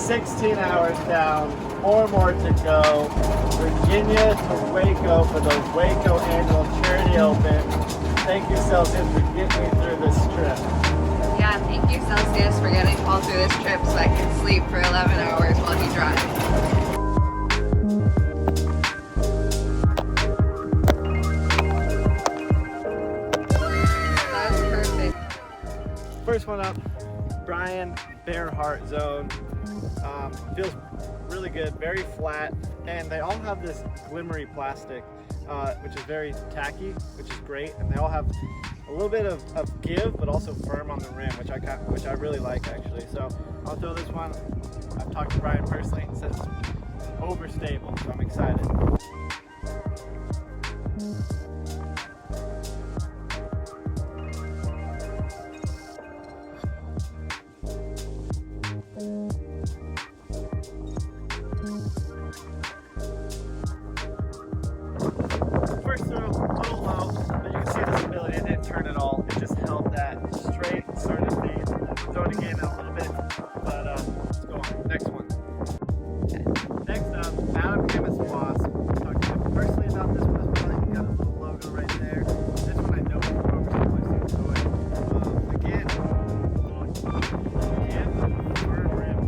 16 hours down, 4 more to go. Virginia to Waco for the Waco Annual Charity Open. Thank you, Celsius, for getting me through this trip. Yeah, thank you, Celsius, for getting Paul through this trip so I can sleep for 11 hours while he drives. That was perfect. First one up, Brian Bear Heart Zone. Feels really good, very flat, and they all have this glimmery plastic, which is very tacky, which is great, and they all have a little bit of give, but also firm on the rim, which I really like actually. So I'll throw this one. I've talked to Brian personally. He says it's overstable, so I'm excited. First throw, a little low, but you can see the stability. It didn't turn at all. It just held that straight, started the zone again a little bit, but let's go on. Next one. Next up, Adam Chemist Boss. Talked to him personally about this one as well. He got a little logo right there. This one I know is from overstable. So again, firm rim.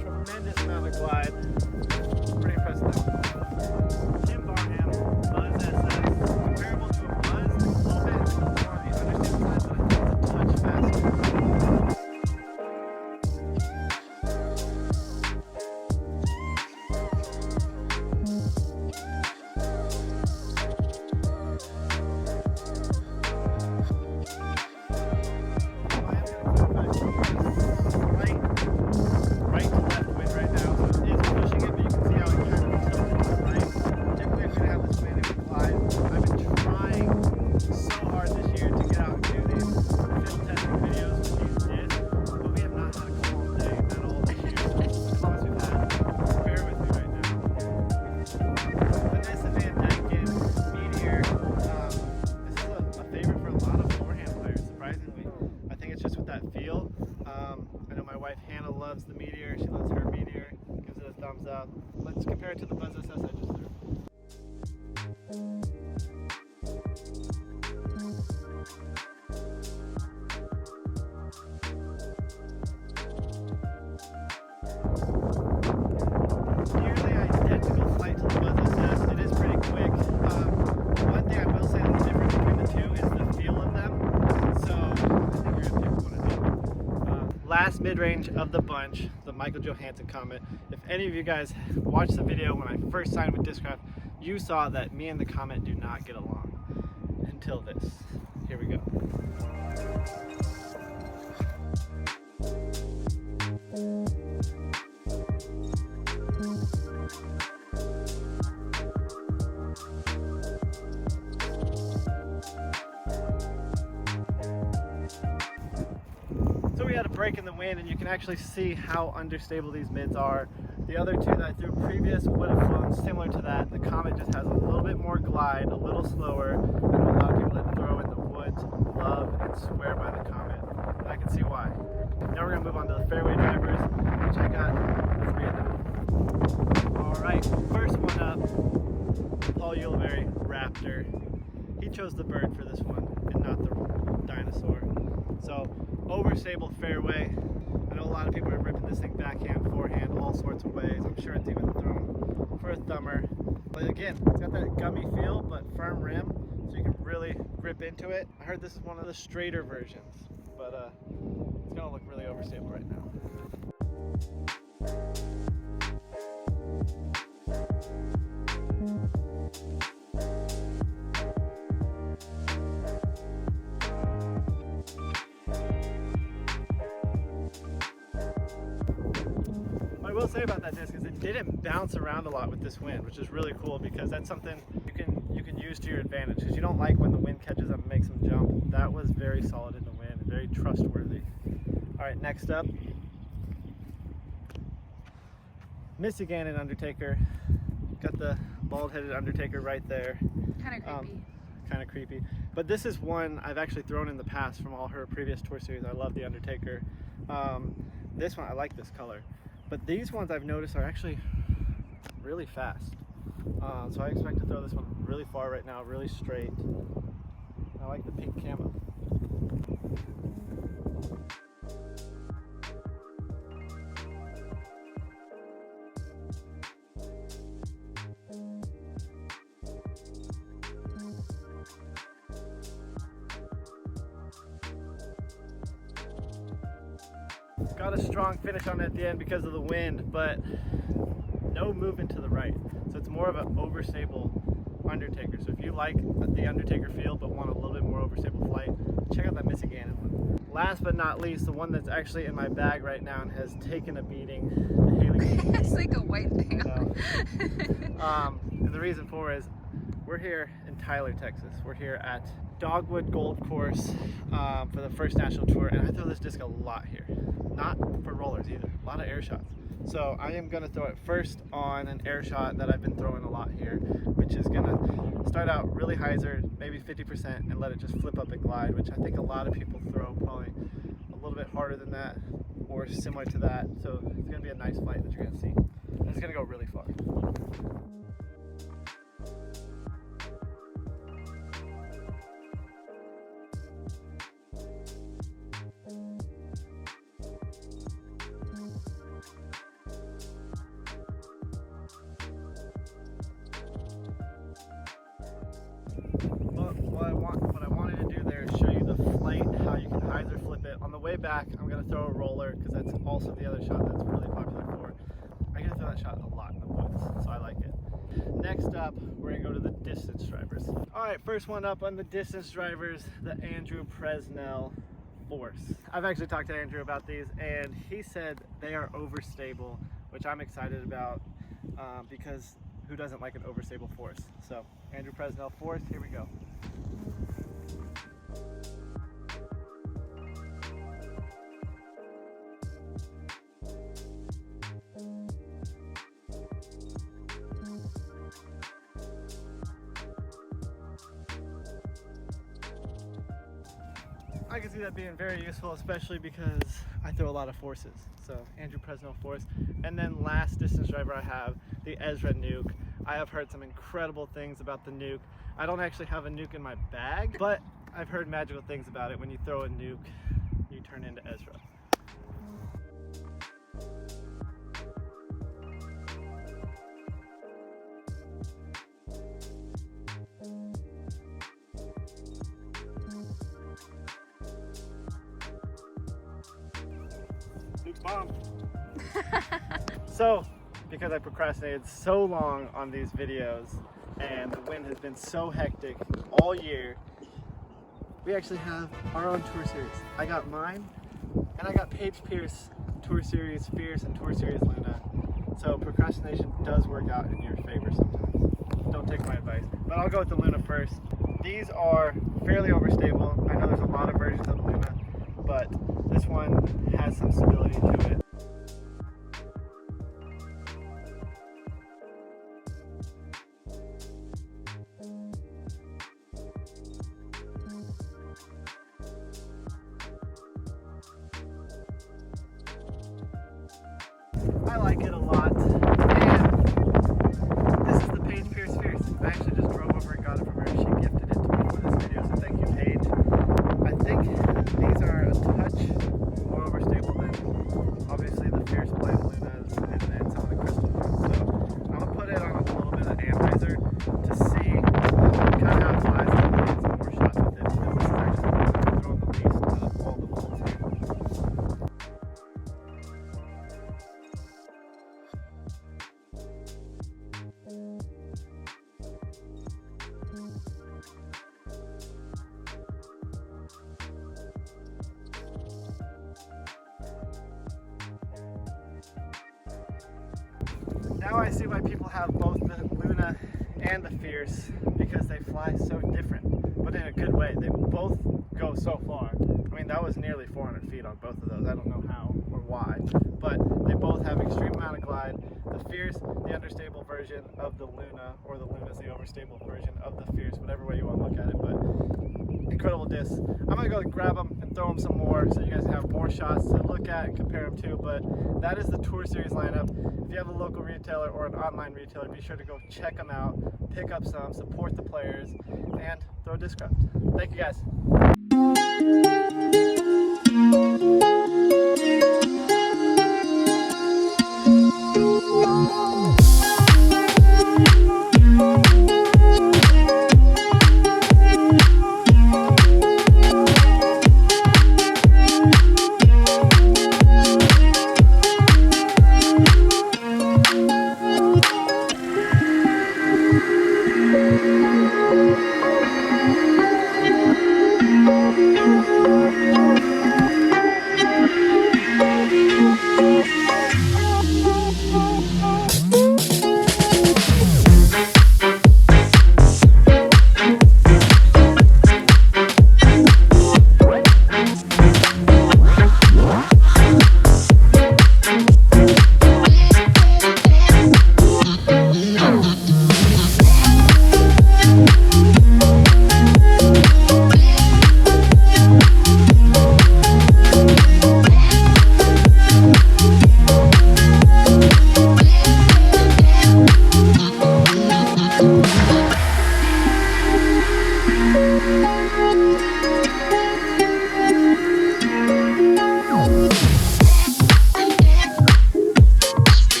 Tremendous amount of glide. Pretty impressive. Tim Barham, Buzz SS, comparable to a Buzz, a little bit more on the understanding side, but I think it's a touch faster. Right to left wind right now, so it is pushing it, but you can see how it kind of tilted to the right. Typically, if you have this wind, it would glide. I've been trying so hard this year to get out and do these field testing videos with these discs, but we have not had a calm day at all this year. As long as we've had, bear with me right now. Vanessa Van Dyken Meteor. This is a favorite for a lot of forehand players, surprisingly. I think it's just with that feel. I know my wife Hannah loves the Meteor. She loves her Meteor. Gives it a thumbs up. Let's compare it to the Buzz SS I just threw. Nearly identical flight to the Buzz SS. It is pretty quick. One thing I will say that's different between the two is the feel of them. So I think you're gonna pick one of these. Last mid-range of the bunch, the Michael Johansson Comet. If any of you guys watched the video when I first signed with Discraft, you saw that me and the Comet do not get along until this. Here we go. So we had a break in the wind, and you can actually see how understable these mids are. The other two that I threw previous would have flown similar to that. The Comet just has a little bit more glide, a little slower, and a lot of people that throw in the woods love and swear by the Comet, and I can see why. Now we're going to move on to the fairway drivers, which I got 3 of them. Alright, first one up, Paul Ulivari, Raptor. He chose the bird for this one, and not the dinosaur. So, overstable fairway. I know a lot of people are ripping this thing backhand, forehand, all sorts of ways. I'm sure it's even thrown for a thumber. But again, it's got that gummy feel, but firm rim, so you can really grip into it. I heard this is one of the straighter versions, but it's gonna look really overstable right now. What I will say about that disc is it didn't bounce around a lot with this wind, which is really cool because that's something you can use to your advantage, because you don't like when the wind catches up and makes them jump. That was very solid in the wind and very trustworthy. All right, next up, Missy Gannon Undertaker. Got the bald-headed Undertaker right there. Kind of creepy. Kind of creepy. But this is one I've actually thrown in the past from all her previous tour series. I love the Undertaker. This one, I like this color. But these ones I've noticed are actually really fast. So I expect to throw this one really far right now, really straight. I like the pink camo. Got a strong finish on it at the end because of the wind, but no movement to the right. So it's more of an overstable Undertaker. So if you like the Undertaker feel but want a little bit more overstable flight, check out that Missy Gannon one. Last but not least, the one that's actually in my bag right now and has taken a beating, the Haley. It's like a white thing. And the reason for is we're here in Tyler, Texas. We're here at Dogwood Gold Course for the first national tour, and I throw this disc a lot here. Not for rollers either, a lot of air shots. So I am going to throw it first on an air shot that I've been throwing a lot here, which is going to start out really hyzer, maybe 50%, and let it just flip up and glide, which I think a lot of people throw probably a little bit harder than that or similar to that. So it's going to be a nice flight that you're going to see. And it's going to go really far. What I wanted to do there is show you the flight, how you can hyzer flip it. On the way back, I'm going to throw a roller because that's also the other shot that's really popular for. I'm going to throw that shot a lot in the woods, so I like it. Next up, we're going to go to the distance drivers. All right, first one up on the distance drivers, the Andrew Presnell Force. I've actually talked to Andrew about these, and he said they are overstable, which I'm excited about because who doesn't like an overstable Force? So Andrew Presnell Force, here we go. I can see that being very useful, especially because I throw a lot of forces. So Andrew Presnell Force. And then last distance driver I have, the Ezra Nuke. I have heard some incredible things about the Nuke. I don't actually have a Nuke in my bag, but I've heard magical things about it. When you throw a Nuke, you turn into Ezra. Nuke's bomb. So, because I procrastinated so long on these videos and the wind has been so hectic all year, we actually have our own tour series. I got mine, and I got Paige Pierce Tour Series Fierce and Tour Series Luna. So procrastination does work out in your favor sometimes. Don't take my advice. But I'll go with the Luna first. These are fairly overstable. I know there's a lot of versions of the Luna, but this one has some stability to it. I like it a lot, and this is the Paige Pierce Fierce. I actually just drove over and got it from her. She gifted it to me for this video, so thank you, Paige. I think these are a touch more overstable than obviously the Fierce Blade Lunas and some of the crystal ones. So I'm gonna put it on a little bit of anhyzer to see kind of how it flies and get some more shots with it, because this is actually throwing the least of all the bolts here. Now I see why people have both the Luna and the Fierce, because they fly so different, but in a good way. They both go so far. I mean, that was nearly 400 feet on both of those. I don't know how or why, but they both have extreme amount of glide. The Fierce, the understable version of the Luna, or the Luna's the overstable version of the Fierce, whatever way you want to look at it. But incredible discs. I'm gonna go grab them and throw them some more so you guys have more shots to look at and compare them to. But that is the Tour Series lineup. If you have a local retailer or an online retailer, be sure to go check them out, pick up some, support the players, and throw a disc around. Thank you guys.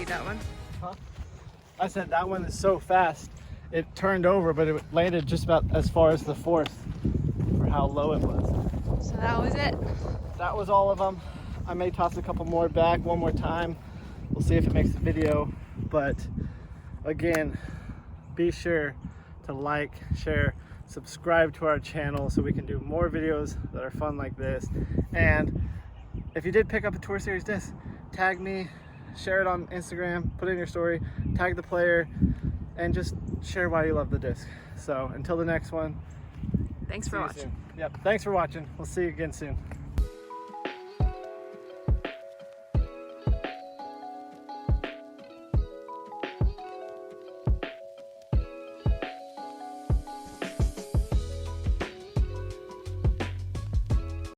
That one. Huh? I said that one is so fast it turned over, but it landed just about as far as the fourth for how low it was. So that was it? That was all of them. I may toss a couple more back one more time. We'll see if it makes the video, but again, be sure to like, share, subscribe to our channel so we can do more videos that are fun like this. And if you did pick up a Tour Series disc, tag me, share it on Instagram, put it in your story, tag the player, and just share why you love the disc. So until the next one, thanks for watching. Yep, thanks for watching. We'll see you again soon.